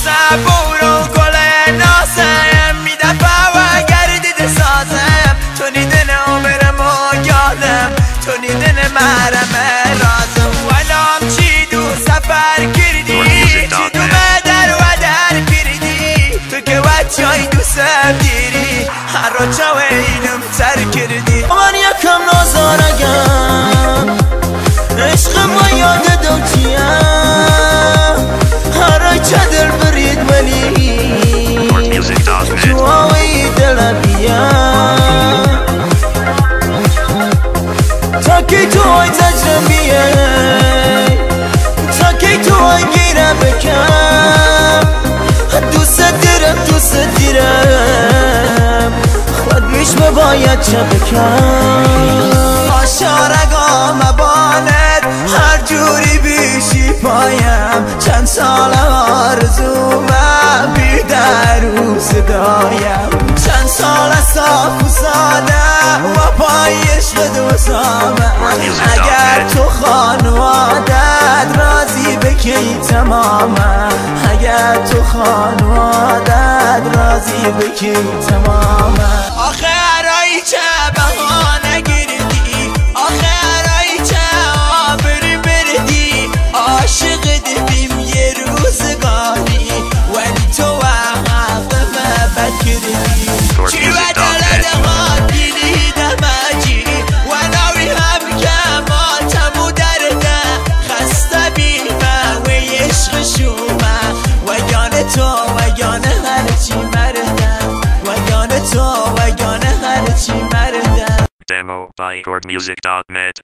صبور و گل نازم میدفع و گردید سازم تو نیدن عمرم و یادم تو نیدن محرم رازم ولام چی دو سفر کردی چی دو مدر و در کردی تو که وچای دو سب دیری هر رو چاوه اینم سر کردی من یکم نازارگم عشق ما یاد دوچیم هر چه دل برید ولی جوایی دل بیم تا کی تو های تجربیه تا کی تو های گیره بکم دوست دیرم خود میش باید چه بکم آشارگاه مبالد هر جوری بیشی پایم چند سال آرزومم بی در و صدایم چند سال صاف و ساده و پایش به دوزامم اگر تو خانوادت راضی بکی تمامم اگر تو خانوادت راضی بکی تمامم آخه هرایی چه بهانه گیردی آخه هرایی چه آبری بردی عاشق دبیم یه روزگاری ولی تو حق محبت کردی چی بدل دمات دیدی دمجی و ناوی هم کماتمو درده خسته بیمه و عشق شومه و یانه تو و یانه هرچی مردم و یانه تو و یانه هرچی مردم Demo by chordmusic.net